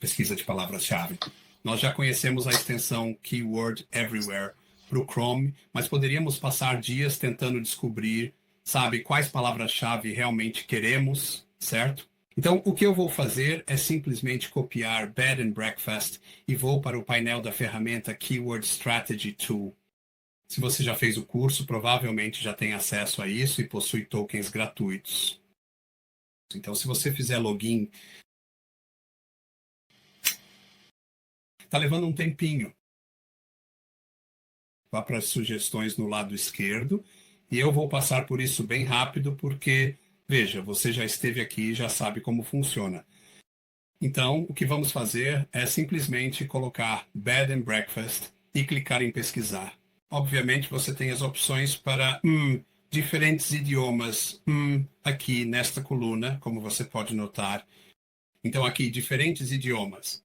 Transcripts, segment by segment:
pesquisa de palavras-chave. Nós já conhecemos a extensão Keyword Everywhere para o Chrome, mas poderíamos passar dias tentando descobrir, sabe, quais palavras-chave realmente queremos, certo? Então, o que eu vou fazer é simplesmente copiar Bed and Breakfast e vou para o painel da ferramenta Keyword Strategy Tool. Se você já fez o curso, provavelmente já tem acesso a isso e possui tokens gratuitos. Então, se você fizer login, está levando um tempinho. Vá para as sugestões no lado esquerdo e eu vou passar por isso bem rápido porque, veja, você já esteve aqui e já sabe como funciona. Então, o que vamos fazer é simplesmente colocar Bed and Breakfast e clicar em pesquisar. Obviamente, você tem as opções para diferentes idiomas aqui nesta coluna, como você pode notar. Então, aqui, diferentes idiomas.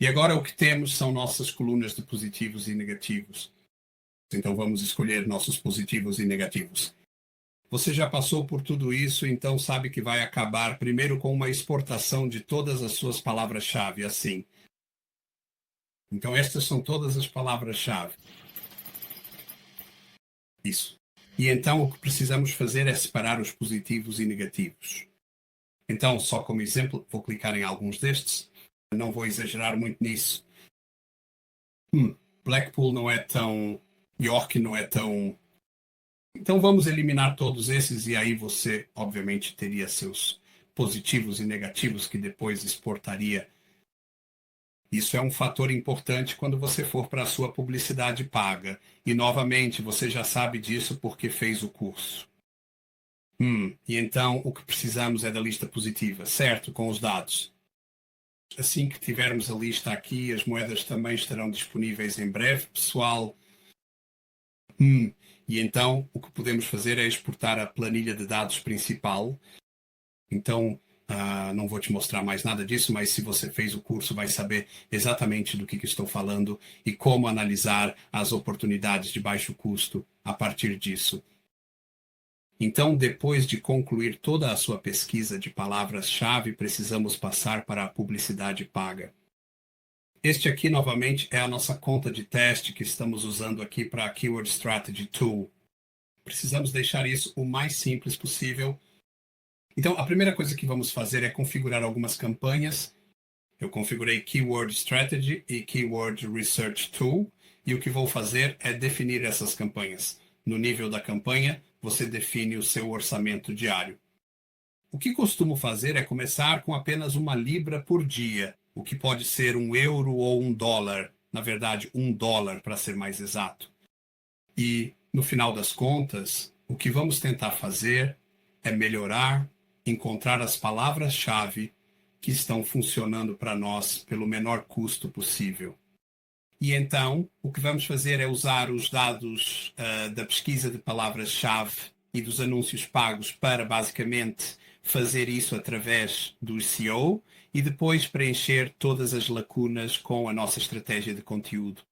E agora o que temos são nossas colunas de positivos e negativos. Então, vamos escolher nossos positivos e negativos. Você já passou por tudo isso, então sabe que vai acabar primeiro com uma exportação de todas as suas palavras-chave, assim. Então, estas são todas as palavras-chave. Isso. E então, o que precisamos fazer é separar os positivos e negativos. Então, só como exemplo, vou clicar em alguns destes. Não vou exagerar muito nisso. Blackpool não é tão... York não é tão... Então vamos eliminar todos esses e aí você, obviamente, teria seus positivos e negativos que depois exportaria. Isso é um fator importante quando você for para a sua publicidade paga. E, novamente, você já sabe disso porque fez o curso. E então o que precisamos é da lista positiva, certo? Com os dados. Assim que tivermos a lista aqui, as moedas também estarão disponíveis em breve, pessoal. E então o que podemos fazer é exportar a planilha de dados principal. Então, não vou te mostrar mais nada disso, mas se você fez o curso vai saber exatamente do que estou falando e como analisar as oportunidades de baixo custo a partir disso. Então, depois de concluir toda a sua pesquisa de palavras-chave, precisamos passar para a publicidade paga. Este aqui, novamente, é a nossa conta de teste que estamos usando aqui para a Keyword Strategy Tool. Precisamos deixar isso o mais simples possível. Então, a primeira coisa que vamos fazer é configurar algumas campanhas. Eu configurei Keyword Strategy e Keyword Research Tool, e o que vou fazer é definir essas campanhas. No nível da campanha, você define o seu orçamento diário. O que costumo fazer é começar com apenas uma libra por dia, o que pode ser €1 ou $1, na verdade $1 para ser mais exato. E, no final das contas, o que vamos tentar fazer é melhorar, encontrar as palavras-chave que estão funcionando para nós pelo menor custo possível. E então, o que vamos fazer é usar os dados da pesquisa de palavras-chave e dos anúncios pagos para, basicamente, fazer isso através do SEO e depois preencher todas as lacunas com a nossa estratégia de conteúdo.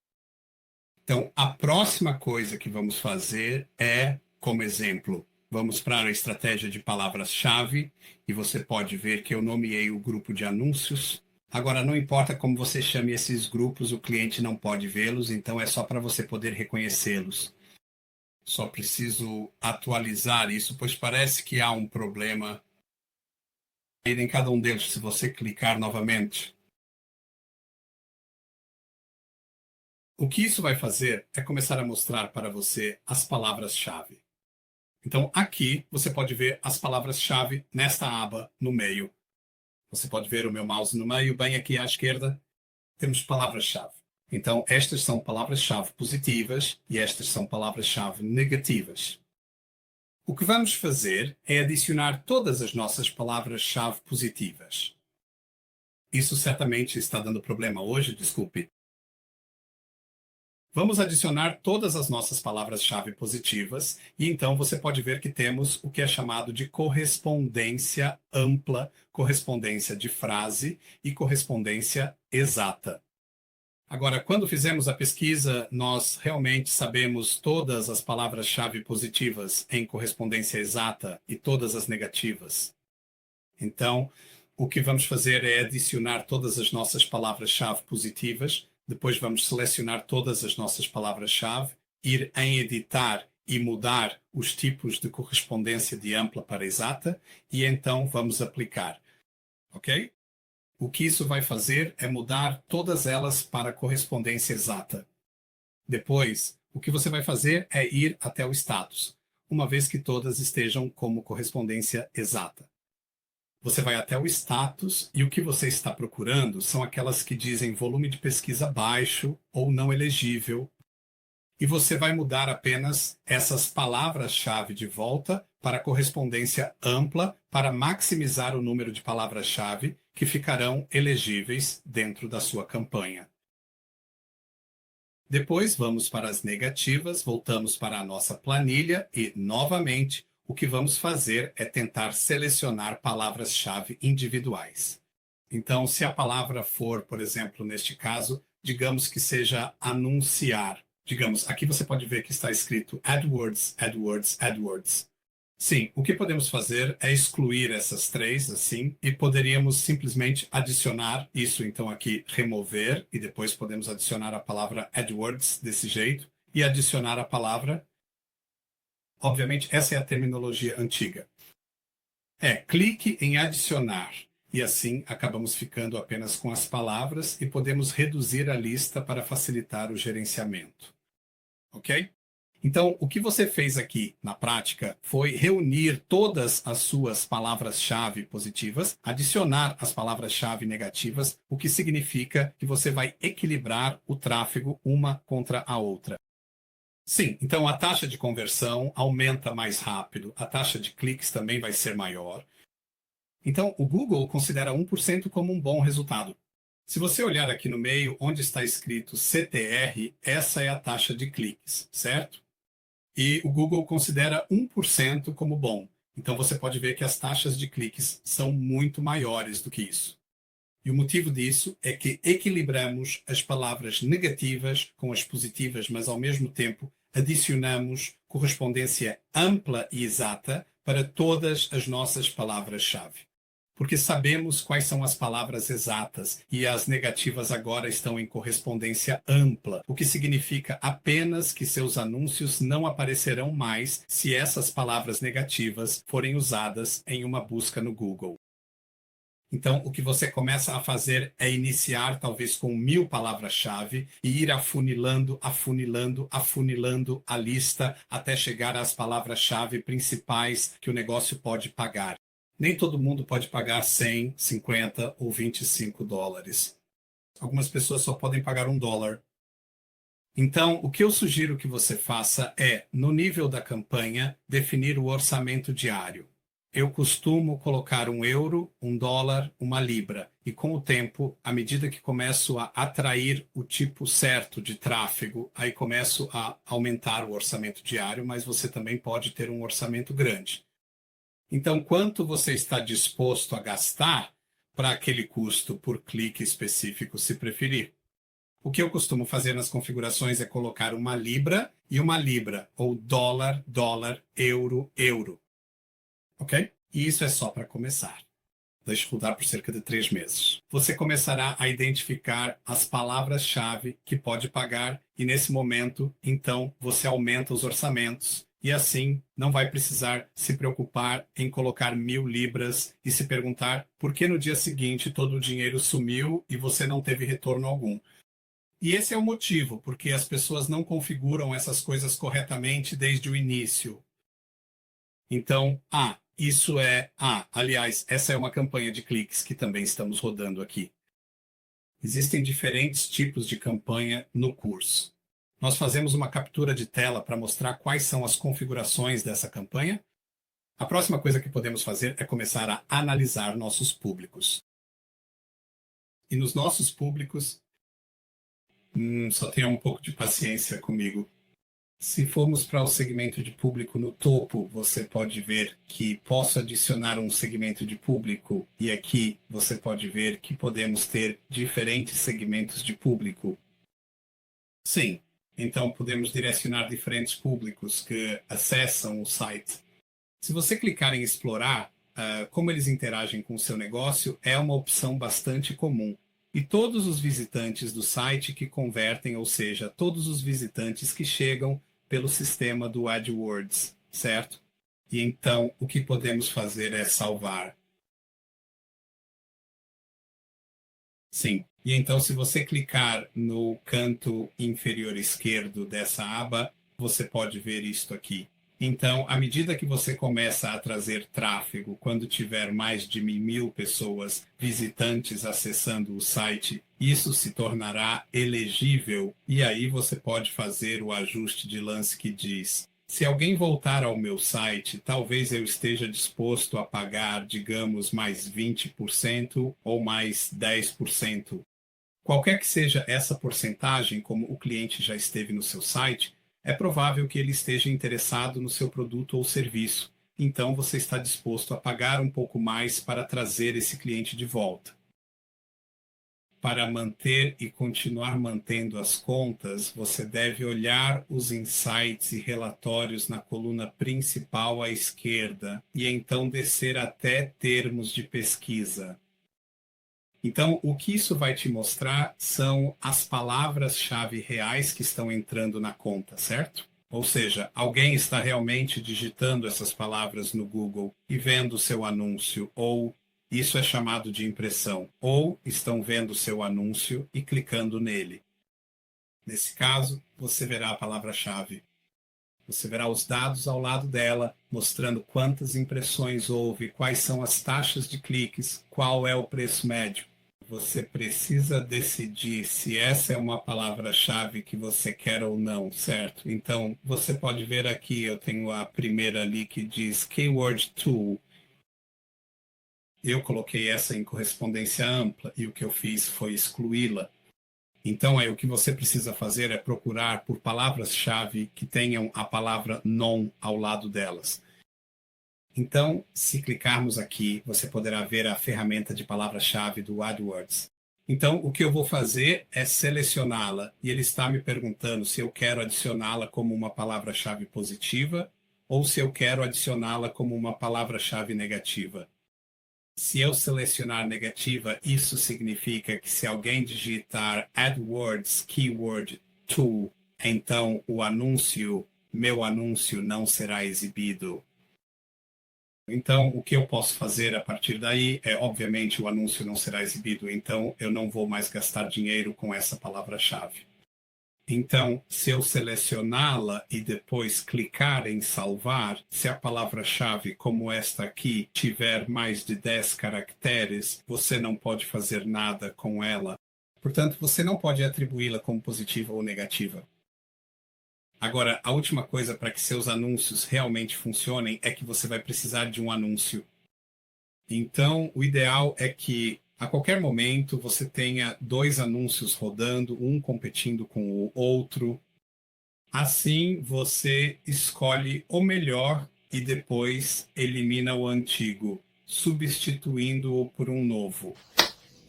Então, a próxima coisa que vamos fazer é, como exemplo, vamos para a estratégia de palavras-chave e você pode ver que eu nomeei o grupo de anúncios. Agora, não importa como você chame esses grupos, o cliente não pode vê-los, então é só para você poder reconhecê-los. Só preciso atualizar isso, pois parece que há um problema em cada um deles, se você clicar novamente. O que isso vai fazer é começar a mostrar para você as palavras-chave. Então, aqui você pode ver as palavras-chave nesta aba no meio. Você pode ver o meu mouse no meio, bem aqui à esquerda, temos palavras-chave. Então, estas são palavras-chave positivas e estas são palavras-chave negativas. O que vamos fazer é adicionar todas as nossas palavras-chave positivas. Isso certamente está dando problema hoje, desculpe. Vamos adicionar todas as nossas palavras-chave positivas e então você pode ver que temos o que é chamado de correspondência ampla, correspondência de frase e correspondência exata. Agora, quando fizemos a pesquisa, nós realmente sabemos todas as palavras-chave positivas em correspondência exata e todas as negativas. Então, o que vamos fazer é adicionar todas as nossas palavras-chave positivas, depois vamos selecionar todas as nossas palavras-chave, ir em editar e mudar os tipos de correspondência de ampla para exata e então vamos aplicar. Ok? O que isso vai fazer é mudar todas elas para correspondência exata. Depois, o que você vai fazer é ir até o status, uma vez que todas estejam como correspondência exata. Você vai até o status e o que você está procurando são aquelas que dizem volume de pesquisa baixo ou não elegível. E você vai mudar apenas essas palavras-chave de volta para correspondência ampla para maximizar o número de palavras-chave que ficarão elegíveis dentro da sua campanha. Depois vamos para as negativas, voltamos para a nossa planilha e, novamente, o que vamos fazer é tentar selecionar palavras-chave individuais. Então, se a palavra for, por exemplo, neste caso, digamos que seja anunciar. Digamos, aqui você pode ver que está escrito AdWords, AdWords, AdWords. Sim, o que podemos fazer é excluir essas três, assim, e poderíamos simplesmente adicionar isso, então aqui, remover, e depois podemos adicionar a palavra AdWords desse jeito, e adicionar a palavra. Obviamente, essa é a terminologia antiga. Clique em adicionar, e assim acabamos ficando apenas com as palavras e podemos reduzir a lista para facilitar o gerenciamento. Ok? Então, o que você fez aqui na prática foi reunir todas as suas palavras-chave positivas, adicionar as palavras-chave negativas, o que significa que você vai equilibrar o tráfego uma contra a outra. Sim, então a taxa de conversão aumenta mais rápido, a taxa de cliques também vai ser maior. Então, o Google considera 1% como um bom resultado. Se você olhar aqui no meio, onde está escrito CTR, essa é a taxa de cliques, certo? E o Google considera 1% como bom. Então você pode ver que as taxas de cliques são muito maiores do que isso. E o motivo disso é que equilibramos as palavras negativas com as positivas, mas ao mesmo tempo adicionamos correspondência ampla e exata para todas as nossas palavras-chave. Porque sabemos quais são as palavras exatas e as negativas agora estão em correspondência ampla, o que significa apenas que seus anúncios não aparecerão mais se essas palavras negativas forem usadas em uma busca no Google. Então, o que você começa a fazer é iniciar talvez com 1000 palavras-chave e ir afunilando, afunilando, afunilando a lista até chegar às palavras-chave principais que o negócio pode pagar. Nem todo mundo pode pagar 100, 50 ou 25 dólares. Algumas pessoas só podem pagar $1. Então, o que eu sugiro que você faça é, no nível da campanha, definir o orçamento diário. Eu costumo colocar €1, $1, uma libra. E com o tempo, à medida que começo a atrair o tipo certo de tráfego, aí começo a aumentar o orçamento diário, mas você também pode ter um orçamento grande. Então, quanto você está disposto a gastar para aquele custo por clique específico, se preferir? O que eu costumo fazer nas configurações é colocar uma libra e uma libra, ou dólar, dólar, euro, euro. Ok? E isso é só para começar. Deixe rodar por cerca de 3 meses. Você começará a identificar as palavras-chave que pode pagar e, nesse momento, então, você aumenta os orçamentos. E assim, não vai precisar se preocupar em colocar 1000 libras e se perguntar por que no dia seguinte todo o dinheiro sumiu e você não teve retorno algum. E esse é o motivo, porque as pessoas não configuram essas coisas corretamente desde o início. Então, aliás, essa é uma campanha de cliques que também estamos rodando aqui. Existem diferentes tipos de campanha no curso. Nós fazemos uma captura de tela para mostrar quais são as configurações dessa campanha. A próxima coisa que podemos fazer é começar a analisar nossos públicos. E nos nossos públicos, só tenha um pouco de paciência comigo. Se formos para o segmento de público no topo, você pode ver que posso adicionar um segmento de público e aqui você pode ver que podemos ter diferentes segmentos de público. Sim, então podemos direcionar diferentes públicos que acessam o site. Se você clicar em explorar, como eles interagem com o seu negócio é uma opção bastante comum. E todos os visitantes do site que convertem, ou seja, todos os visitantes que chegam pelo sistema do AdWords, certo? E então, o que podemos fazer é salvar. Sim. E então, se você clicar no canto inferior esquerdo dessa aba, você pode ver isto aqui. Então, à medida que você começa a trazer tráfego, quando tiver mais de 1.000 pessoas visitantes acessando o site, isso se tornará elegível e aí você pode fazer o ajuste de lance que diz: se alguém voltar ao meu site, talvez eu esteja disposto a pagar, digamos, mais 20% ou mais 10%. Qualquer que seja essa porcentagem, como o cliente já esteve no seu site, é provável que ele esteja interessado no seu produto ou serviço. Então, você está disposto a pagar um pouco mais para trazer esse cliente de volta. Para manter e continuar mantendo as contas, você deve olhar os insights e relatórios na coluna principal à esquerda e então descer até termos de pesquisa. Então, o que isso vai te mostrar são as palavras-chave reais que estão entrando na conta, certo? Ou seja, alguém está realmente digitando essas palavras no Google e vendo o seu anúncio, ou isso é chamado de impressão, ou estão vendo o seu anúncio e clicando nele. Nesse caso, você verá a palavra-chave. Você verá os dados ao lado dela, mostrando quantas impressões houve, quais são as taxas de cliques, qual é o preço médio. Você precisa decidir se essa é uma palavra-chave que você quer ou não, certo? Então, você pode ver aqui, eu tenho a primeira ali que diz Keyword Tool. Eu coloquei essa em correspondência ampla e o que eu fiz foi excluí-la. Então, aí o que você precisa fazer é procurar por palavras-chave que tenham a palavra non ao lado delas. Então, se clicarmos aqui, você poderá ver a ferramenta de palavra-chave do AdWords. Então, o que eu vou fazer é selecioná-la e ele está me perguntando se eu quero adicioná-la como uma palavra-chave positiva ou se eu quero adicioná-la como uma palavra-chave negativa. Se eu selecionar negativa, isso significa que se alguém digitar AdWords Keyword Tool, então o anúncio, meu anúncio não será exibido. Então, o que eu posso fazer a partir daí é, obviamente, o anúncio não será exibido, então eu não vou mais gastar dinheiro com essa palavra-chave. Então, se eu selecioná-la e depois clicar em salvar, se a palavra-chave como esta aqui tiver mais de 10 caracteres, você não pode fazer nada com ela. Portanto, você não pode atribuí-la como positiva ou negativa. Agora, a última coisa para que seus anúncios realmente funcionem é que você vai precisar de um anúncio. Então, o ideal é que a qualquer momento você tenha 2 anúncios rodando, um competindo com o outro. Assim, você escolhe o melhor e depois elimina o antigo, substituindo-o por um novo.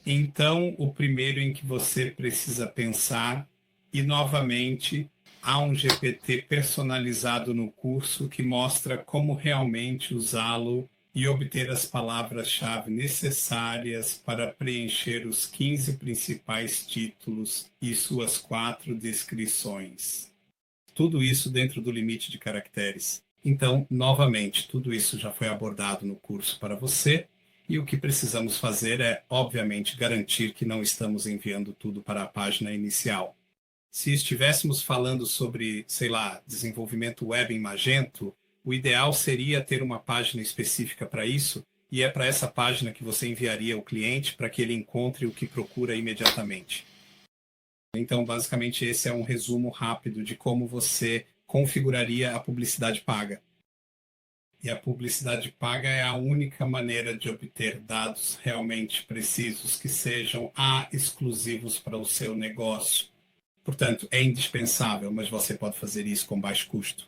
Então, o primeiro em que você precisa pensar, e novamente, há um GPT personalizado no curso que mostra como realmente usá-lo e obter as palavras-chave necessárias para preencher os 15 principais títulos e suas 4 descrições. Tudo isso dentro do limite de caracteres. Então, novamente, tudo isso já foi abordado no curso para você, e o que precisamos fazer é, obviamente, garantir que não estamos enviando tudo para a página inicial. Se estivéssemos falando sobre, sei lá, desenvolvimento web em Magento, o ideal seria ter uma página específica para isso, e é para essa página que você enviaria o cliente para que ele encontre o que procura imediatamente. Então, basicamente, esse é um resumo rápido de como você configuraria a publicidade paga. E a publicidade paga é a única maneira de obter dados realmente precisos que sejam exclusivos para o seu negócio. Portanto, é indispensável, mas você pode fazer isso com baixo custo.